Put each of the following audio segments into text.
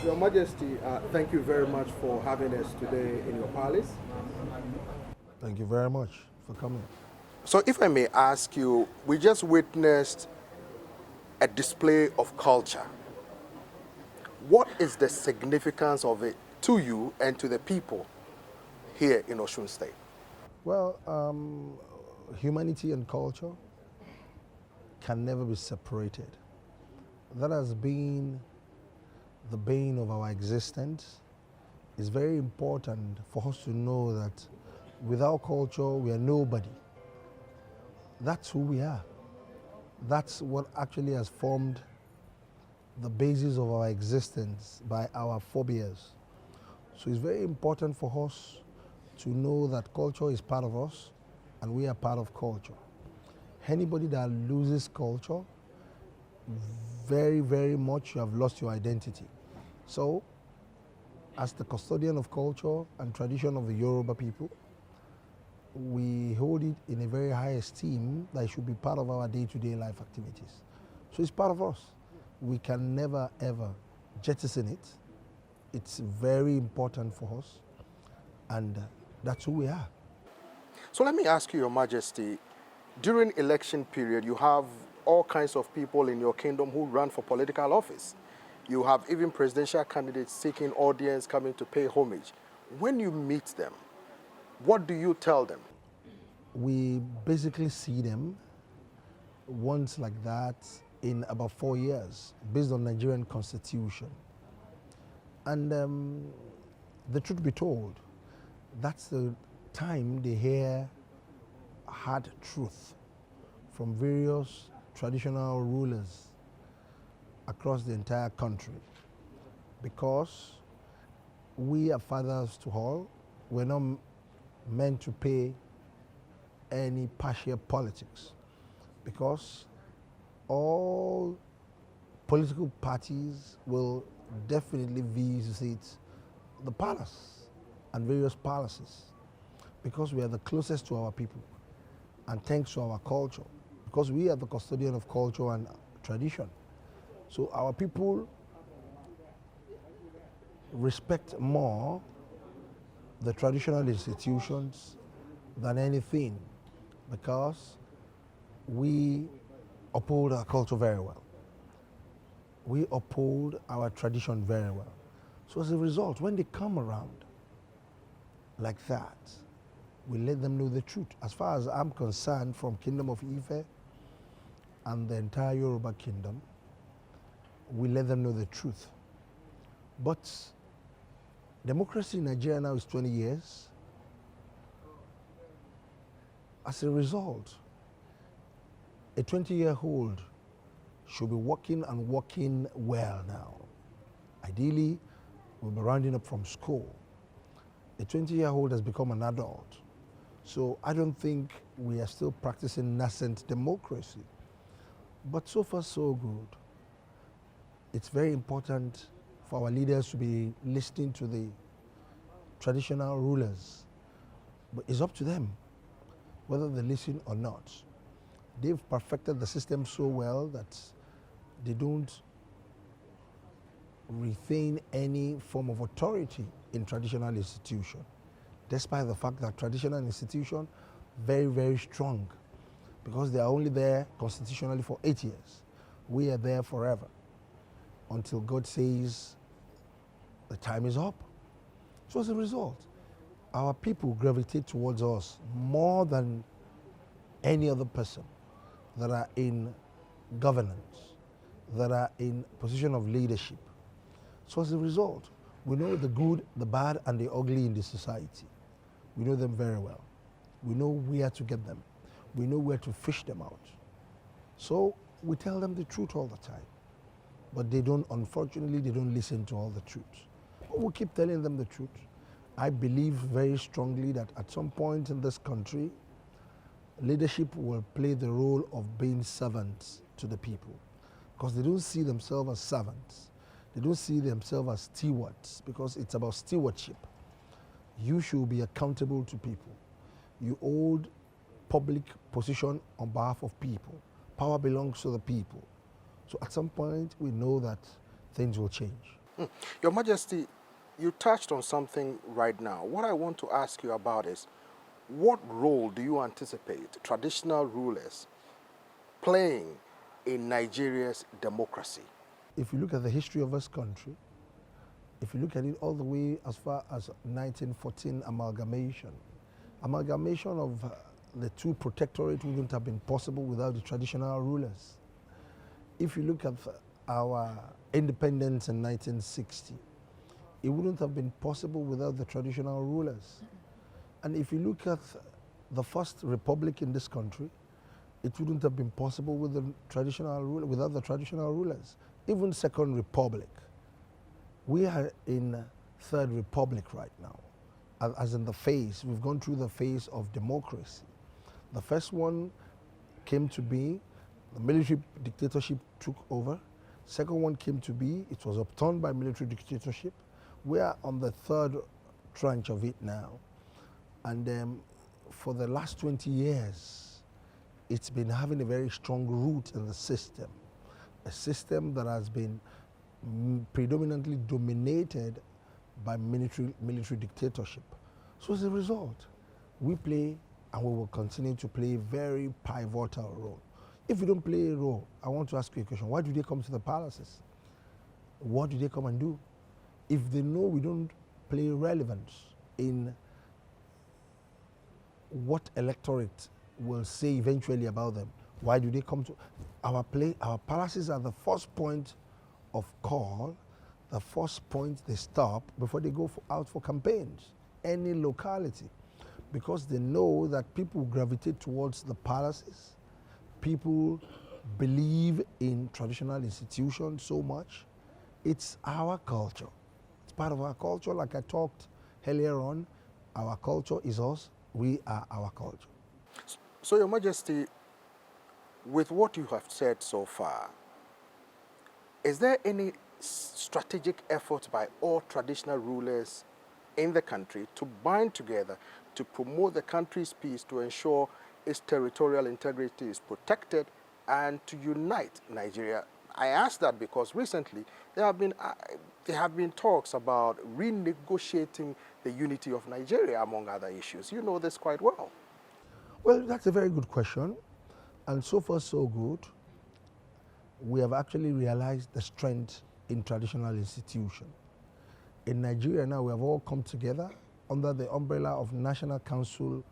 Your Majesty, thank you very much for having us today in your palace. Thank you very much for coming. So if I may ask you, we just witnessed a display of culture. What is the significance of it to you and to the people here in Osun State? Well, humanity and culture can never be separated. That has been the bane of our existence. It's very important for us to know that without culture, we are nobody. That's who we are. That's what actually has formed the basis of our existence by our forebears. So it's very important for us to know that culture is part of us and we are part of culture. Anybody that loses culture, very, very much you have lost your identity. So, as the custodian of culture and tradition of the Yoruba people, we hold it in a very high esteem that it should be part of our day-to-day life activities. So it's part of us. We can never, ever jettison it. It's very important for us, and that's who we are. So let me ask you, Your Majesty, during election period, you have all kinds of people in your kingdom who run for political office. You have even presidential candidates seeking audience, coming to pay homage. When you meet them, what do you tell them? We basically see them once like that in about 4 years, based on Nigerian constitution. And the truth be told, that's the time they hear hard truth from various traditional rulers across the entire country. Because we are fathers to all, we're not meant to pay any partial politics, because all political parties will definitely visit the palace and various palaces, because we are the closest to our people, and thanks to our culture, because we are the custodian of culture and tradition. So our people respect more the traditional institutions than anything, because we uphold our culture very well. We uphold our tradition very well. So as a result, when they come around like that, we let them know the truth. As far as I'm concerned, from Kingdom of Ife and the entire Yoruba kingdom, we let them know the truth. But democracy in Nigeria now is 20 years. As a result, a 20-year-old should be working and working well now. Ideally, we'll be rounding up from school. A 20-year-old has become an adult. So I don't think we are still practicing nascent democracy. But so far, so good. It's very important for our leaders to be listening to the traditional rulers. But it's up to them whether they listen or not. They've perfected the system so well that they don't retain any form of authority in traditional institution, despite the fact that traditional institution very, very strong, because they are only there constitutionally for 8 years. We are there forever, until God says the time is up. So as a result, our people gravitate towards us more than any other person that are in governance, that are in position of leadership. So as a result, we know the good, the bad, and the ugly in the society. We know them very well. We know where to get them. We know where to fish them out. So we tell them the truth all the time. But they don't, unfortunately, they don't listen to all the truth. But we'll keep telling them the truth. I believe very strongly that at some point in this country, leadership will play the role of being servants to the people, because they don't see themselves as servants. They don't see themselves as stewards, because it's about stewardship. You should be accountable to people. You hold public position on behalf of people. Power belongs to the people. So at some point, we know that things will change. Your Majesty, you touched on something right now. What I want to ask you about is, what role do you anticipate traditional rulers playing in Nigeria's democracy? If you look at the history of this country, if you look at it all the way as far as 1914 amalgamation of the two protectorates wouldn't have been possible without the traditional rulers. If you look at our independence in 1960, it wouldn't have been possible without the traditional rulers. And if you look at the first republic in this country, it wouldn't have been possible with the without the traditional rulers. Even Second Republic. We are in Third Republic right now, as in the phase. We've gone through the phase of democracy. The first one came to be, the military dictatorship took over. Second one came to be, it was upturned by military dictatorship. We are on the third tranche of it now. And for the last 20 years, it's been having a very strong root in the system, a system that has been predominantly dominated by military dictatorship. So as a result, we play and we will continue to play a very pivotal role. If we don't play a role, I want to ask you a question. Why do they come to the palaces? What do they come and do? If they know we don't play relevance in what electorate will say eventually about them, why do they come to our palaces are the first point of call, the first point they stop before they go out for campaigns, any locality, because they know that people gravitate towards the palaces. People believe in traditional institutions so much. It's our culture. It's part of our culture. Like I talked earlier on, our culture is us. We are our culture. So, Your Majesty, with what you have said so far, is there any strategic effort by all traditional rulers in the country to bind together to promote the country's peace, to ensure its territorial integrity is protected, and to unite Nigeria? I ask that because recently there have been talks about renegotiating the unity of Nigeria, among other issues. You know this quite well. Well, that's a very good question. And so far, so good. We have actually realized the strength in traditional institutions. In Nigeria now, we have all come together under the umbrella of National Council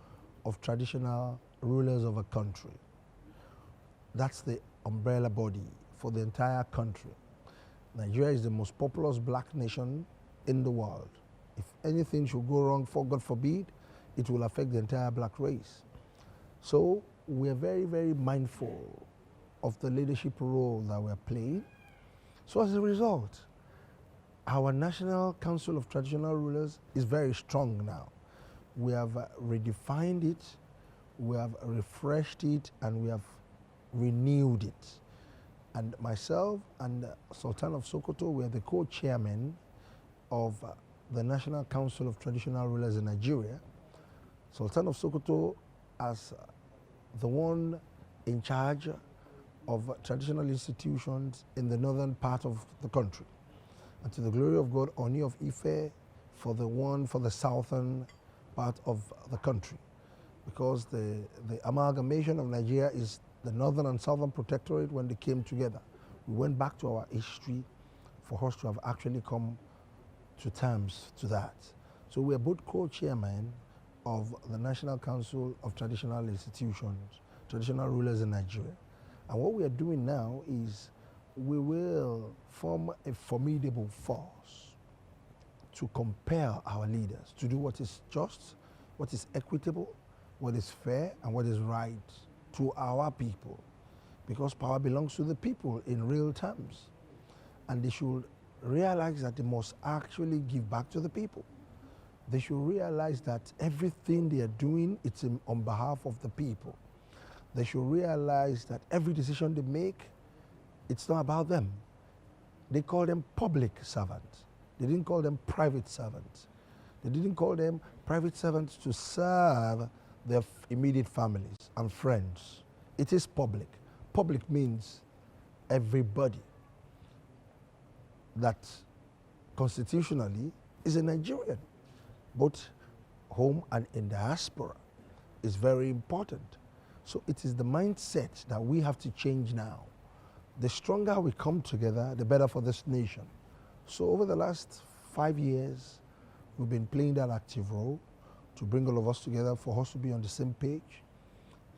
of Traditional Rulers of a Country. That's the umbrella body for the entire country. Nigeria is the most populous black nation in the world. If anything should go wrong, for God forbid, it will affect the entire black race. So we are very, very mindful of the leadership role that we're playing. So as a result, our National Council of Traditional Rulers is very strong now. We have redefined it, we have refreshed it, and we have renewed it. And myself and Sultan of Sokoto, we are the co-chairman of the National Council of Traditional Rulers in Nigeria. Sultan of Sokoto as the one in charge of traditional institutions in the northern part of the country. And to the glory of God, Ooni of Ife for the southern part of the country. Because the amalgamation of Nigeria is the northern and southern protectorate when they came together. We went back to our history for us to have actually come to terms to that. So we are both co-chairmen of the National Council of Traditional Institutions, Traditional Rulers in Nigeria. And what we are doing now is we will form a formidable force to compel our leaders to do what is just, what is equitable, what is fair, and what is right to our people. Because power belongs to the people in real terms. And they should realize that they must actually give back to the people. They should realize that everything they are doing, it's on behalf of the people. They should realize that every decision they make, it's not about them. They call them public servants. They didn't call them private servants. They didn't call them private servants to serve their immediate families and friends. It is public. Public means everybody that constitutionally is a Nigerian, both home and in diaspora. Is very important. So it is the mindset that we have to change now. The stronger we come together, the better for this nation. So over the last 5 years, we've been playing that active role to bring all of us together, for us to be on the same page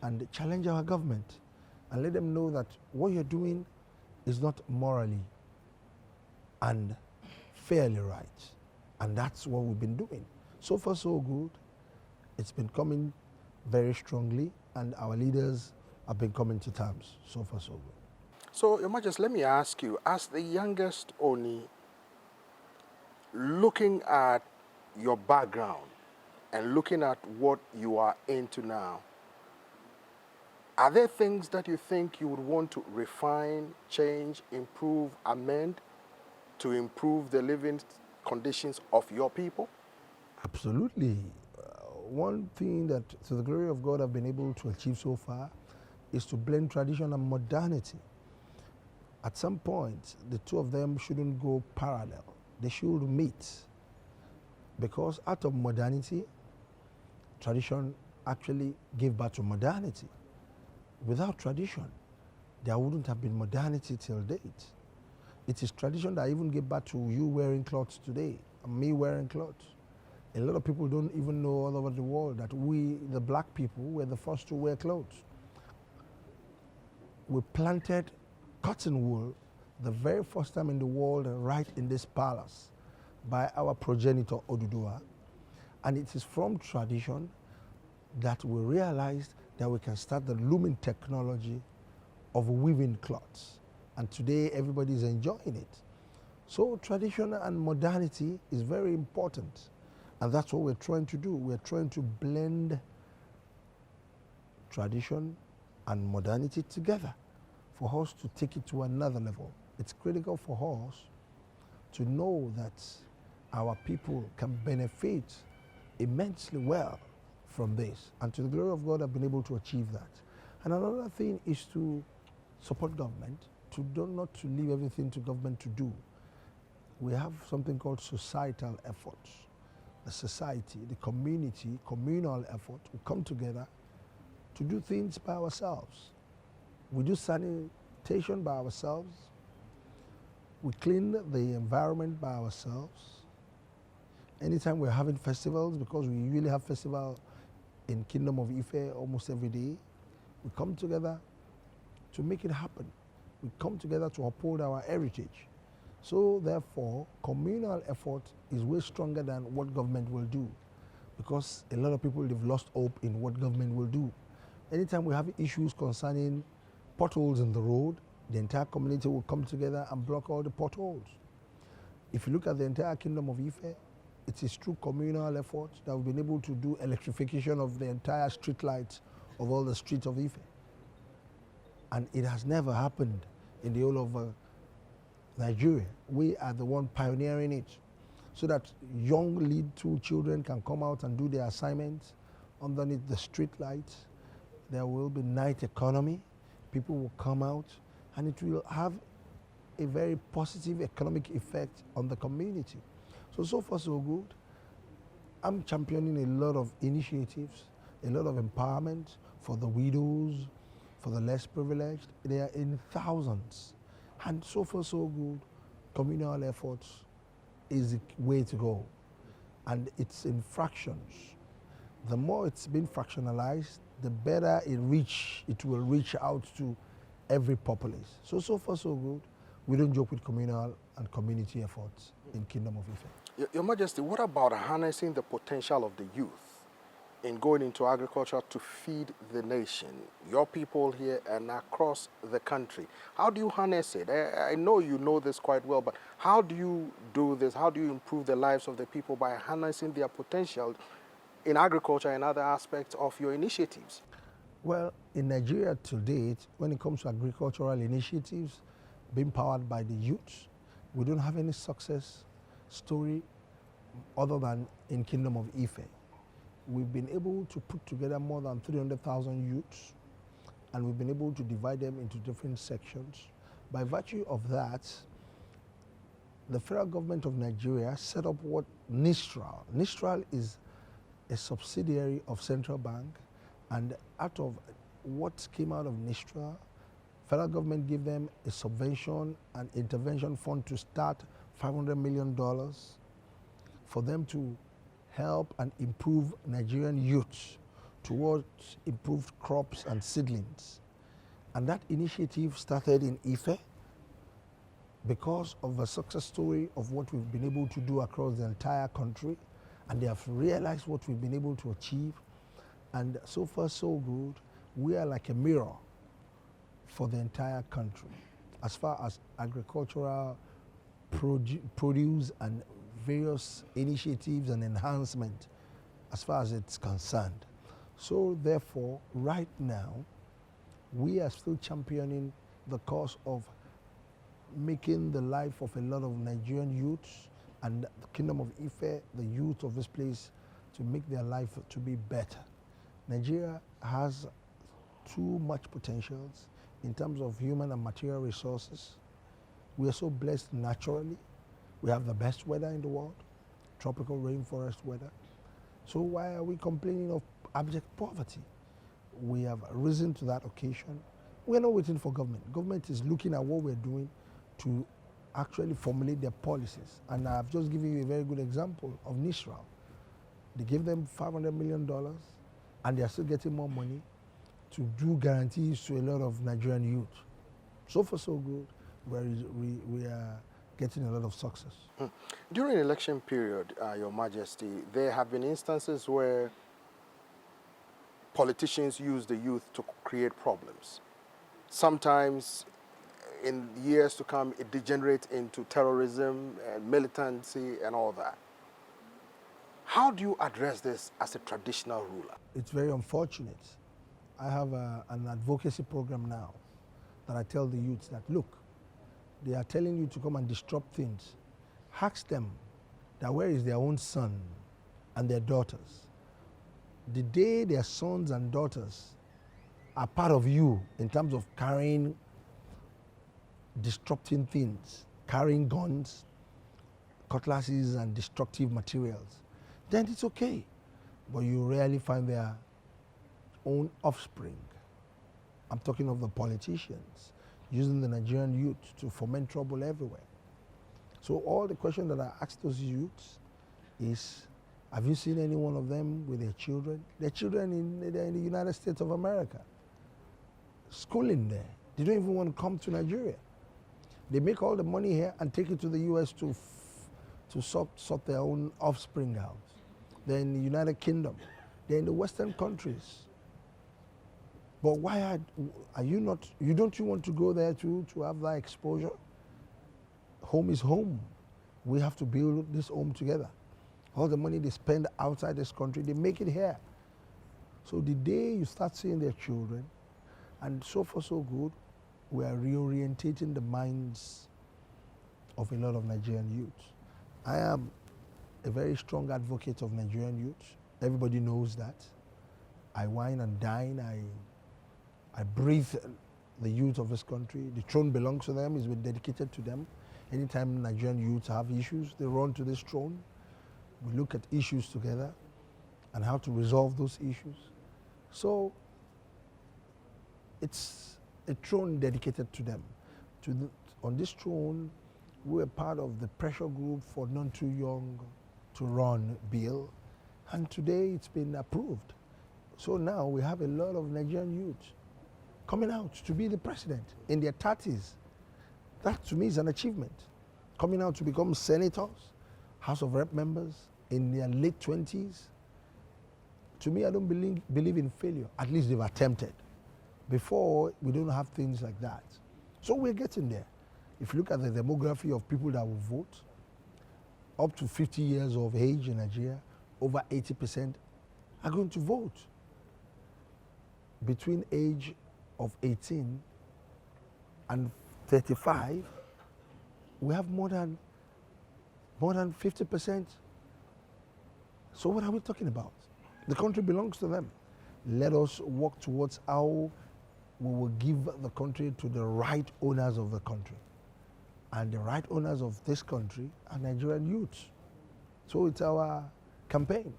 and challenge our government and let them know that what you're doing is not morally and fairly right. And that's what we've been doing. So far, so good. It's been coming very strongly, and our leaders have been coming to terms. So far, so good. So, Your Majesty, let me ask you, as the youngest Oni, looking at your background and looking at what you are into now, are there things that you think you would want to refine, change, improve, amend to improve the living conditions of your people? Absolutely. One thing that, to the glory of God, I've been able to achieve so far is to blend tradition and modernity. At some point, the two of them shouldn't go parallel. They should meet. Because out of modernity, tradition actually gave birth to modernity. Without tradition, there wouldn't have been modernity till date. It is tradition that even gave birth to you wearing clothes today, and me wearing clothes. A lot of people don't even know all over the world that we, the black people, were the first to wear clothes. We planted cotton wool the very first time in the world right in this palace by our progenitor Oduduwa. And it is from tradition that we realized that we can start the looming technology of weaving cloths. And today everybody is enjoying it. So tradition and modernity is very important. And that's what we're trying to do. We're trying to blend tradition and modernity together for us to take it to another level. It's critical for us to know that our people can benefit immensely well from this. And to the glory of God, I've been able to achieve that. And another thing is to support government, not to leave everything to government to do. We have something called societal efforts. The society, the community, communal effort will come together to do things by ourselves. We do sanitation by ourselves. We clean the environment by ourselves. Anytime we're having festivals, because we usually have festival in Kingdom of Ife almost every day, we come together to make it happen. We come together to uphold our heritage. So therefore, communal effort is way stronger than what government will do, because a lot of people have lost hope in what government will do. Anytime we have issues concerning potholes in the road, the entire community will come together and block all the potholes. If you look at the entire Kingdom of Ife, it is through communal efforts that we've been able to do electrification of the entire street lights of all the streets of Ife. And it has never happened in the whole of Nigeria. We are the one pioneering it, so that young little children can come out and do their assignments underneath the street lights. There will be night economy. People will come out, and it will have a very positive economic effect on the community. So far so good. I'm championing a lot of initiatives, a lot of empowerment for the widows, for the less privileged. They are in thousands. And so far so good. Communal efforts is the way to go. And it's in fractions. The more it's been fractionalized, the better it will reach out to every populace. So far so good. We don't joke with communal and community efforts in Kingdom of Ife. Your Majesty, what about harnessing the potential of the youth in going into agriculture to feed the nation, your people here and across the country? How do you harness it? I know you know this quite well, but how do you do this? How do you improve the lives of the people by harnessing their potential in agriculture and other aspects of your initiatives? Well, in Nigeria to date, when it comes to agricultural initiatives being powered by the youth, we don't have any success story other than in Kingdom of Ife. We've been able to put together more than 300,000 youths, and we've been able to divide them into different sections. By virtue of that, the federal government of Nigeria set up what NISTRAL. NISTRAL is a subsidiary of Central Bank, and out of what came out of NISTRAL, federal government gave them a subvention and intervention fund to start $500 million for them to help and improve Nigerian youth towards improved crops and seedlings. And that initiative started in Ife because of a success story of what we've been able to do across the entire country, and they have realized what we've been able to achieve. And so far, so good. We are like a mirror for the entire country as far as agricultural produce and various initiatives and enhancement as far as it's concerned. So therefore, right now, we are still championing the cause of making the life of a lot of Nigerian youths and the Kingdom of Ife, the youth of this place, to make their life to be better. Nigeria has too much potentials in terms of human and material resources. We are so blessed naturally. We have the best weather in the world, tropical rainforest weather. So why are we complaining of abject poverty? We have risen to that occasion. We're not waiting for government. Government is looking at what we're doing to actually formulate their policies. And I've just given you a very good example of NISRAL. They gave them $500 million, and they are still getting more money to do guarantees to a lot of Nigerian youth. So far, so good. We are getting a lot of success. During election period, Your Majesty, there have been instances where politicians use the youth to create problems. Sometimes, in years to come, it degenerates into terrorism and militancy and all that. How do you address this as a traditional ruler? It's very unfortunate. I have an advocacy program now that I tell the youths that, look, they are telling you to come and disrupt things. Ask them that where is their own son and their daughters. The day their sons and daughters are part of you in terms of carrying, disrupting things, carrying guns, cutlasses and destructive materials, then it's okay. But you rarely find their own offspring. I'm talking of the politicians using the Nigerian youth to foment trouble everywhere. So all the questions that I ask those youths is, have you seen any one of them with their children? Their children they're in the United States of America, schooling there. They don't even want to come to Nigeria. They make all the money here and take it to the US to sort their own offspring out. They're in the United Kingdom. They're in the Western countries. But why are you not, don't you want to go there to have that exposure? Home is home. We have to build this home together. All the money they spend outside this country, they make it here. So the day you start seeing their children, and so far so good, we are reorientating the minds of a lot of Nigerian youth. I am a very strong advocate of Nigerian youth. Everybody knows that. I wine and dine, I breathe the youth of this country. The throne belongs to them, it's been dedicated to them. Anytime Nigerian youths have issues, they run to this throne. We look at issues together and how to resolve those issues. So it's a throne dedicated to them. On this throne, we're part of the pressure group for None Too Young to Run bill, and today it's been approved. So now we have a lot of Nigerian youth coming out to be the president in their 30s. That to me is an achievement. Coming out to become senators, House of Rep members in their late 20s. To me, I don't believe in failure. At least they've attempted. Before, we don't have things like that. So we're getting there. If you look at the demography of people that will vote, up to 50 years of age in Nigeria, over 80% are going to vote. Between age of 18 and 35, we have more than 50%. So what are we talking about? The country belongs to them. Let us work towards how we will give the country to the right owners of the country. And the right owners of this country are Nigerian youths. So it's our campaign.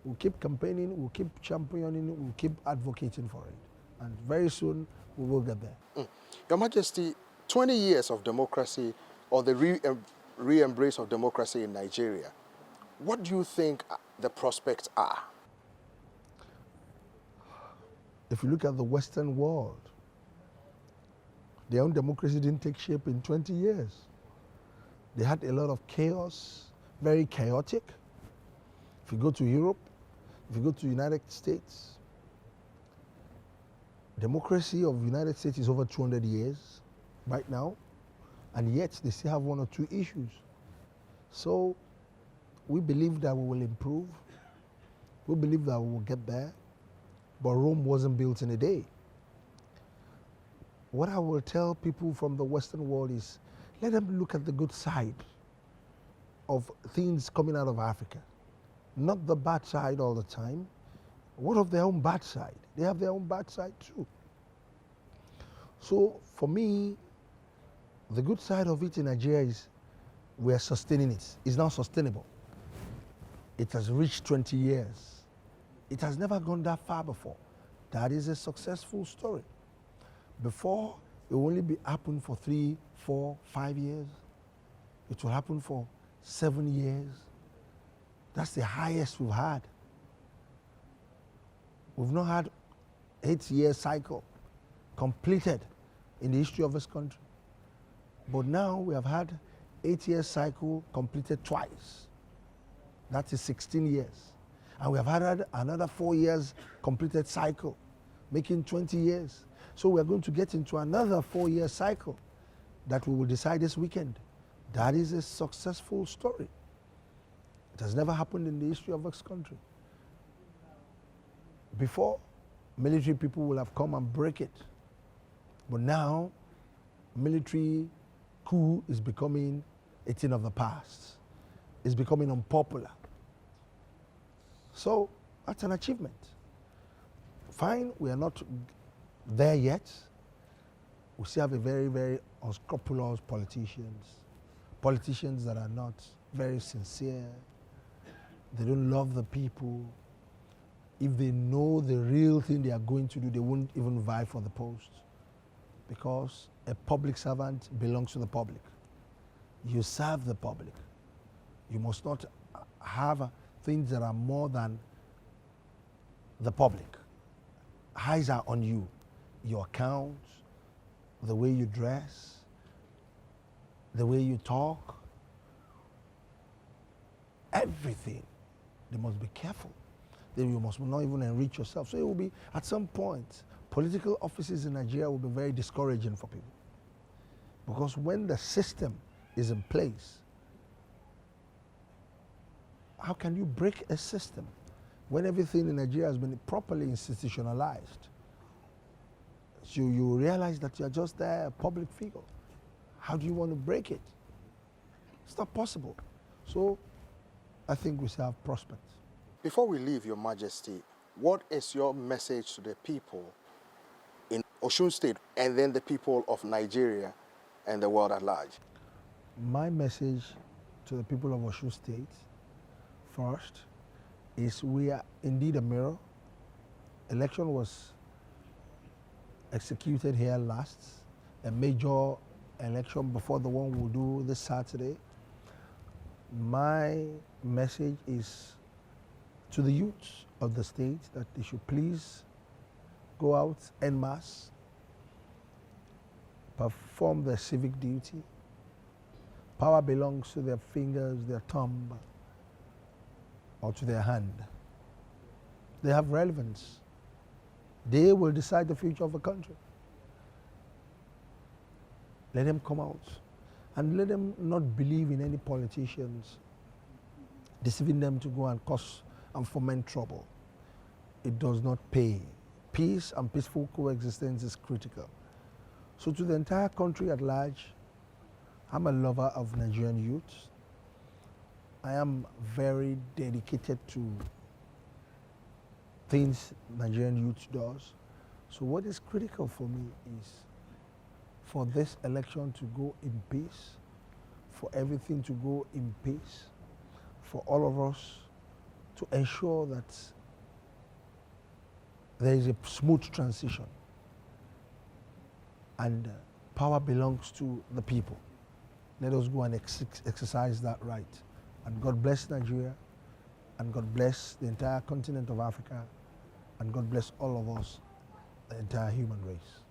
We'll keep campaigning, we'll keep championing, we'll keep advocating for it. And very soon, we will get there. Your Majesty, 20 years of democracy, or the re-embrace of democracy in Nigeria, what do you think the prospects are? If you look at the Western world, their own democracy didn't take shape in 20 years. They had a lot of chaos, very chaotic. If you go to Europe, if you go to United States, democracy of United States is over 200 years right now, and yet they still have one or two issues. So we believe that we will improve. We believe that we will get there, but Rome wasn't built in a day. What I will tell people from the Western world is, let them look at the good side of things coming out of Africa. Not the bad side all the time. What of their own bad side? They have their own bad side too. So for me, the good side of it in Nigeria is we are sustaining it. It's now sustainable. It has reached 20 years. It has never gone that far before. That is a successful story. Before, it will only be happen for 3, 4, 5 years. It will happen for 7 years. That's the highest we've had. We've not had 8-year cycle completed in the history of this country. But now we have had 8-year cycle completed twice. That is 16 years. And we have had another 4 years completed cycle, making 20 years. So we are going to get into another 4-year cycle that we will decide this weekend. That is a successful story. It has never happened in the history of this country. Before, military people will have come and break it. But now, military coup is becoming a thing of the past. It's becoming unpopular. So that's an achievement. Fine, we are not there yet. We still have a very, very unscrupulous politicians that are not very sincere. They don't love the people. If they know the real thing they are going to do, they won't even vie for the post. Because a public servant belongs to the public. You serve the public. You must not have things that are more than the public. Eyes are on you. Your accounts, the way you dress, the way you talk, everything. They must be careful. Then you must not even enrich yourself. So it will be, at some point, political offices in Nigeria will be very discouraging for people. Because when the system is in place, how can you break a system when everything in Nigeria has been properly institutionalized? So you realize that you're just there, a public figure. How do you want to break it? It's not possible. So I think we still have prospects. Before we leave, Your Majesty, what is your message to the people in Osun State and then the people of Nigeria and the world at large? My message to the people of Osun State, first, is we are indeed a mirror. Election was executed here last, a major election before the one we'll do this Saturday. My message is to the youth of the state that they should please go out en masse, perform their civic duty. Power belongs to their fingers, their thumb, or to their hand. They have relevance. They will decide the future of the country. Let them come out. And let them not believe in any politicians deceiving them to go and cause and foment trouble. It does not pay. Peace and peaceful coexistence is critical. So to the entire country at large, I'm a lover of Nigerian youth. I am very dedicated to things Nigerian youth does. So what is critical for me is for this election to go in peace, for everything to go in peace, for all of us to ensure that there is a smooth transition and power belongs to the people. Let us go and exercise that right. And God bless Nigeria, and God bless the entire continent of Africa, and God bless all of us, the entire human race.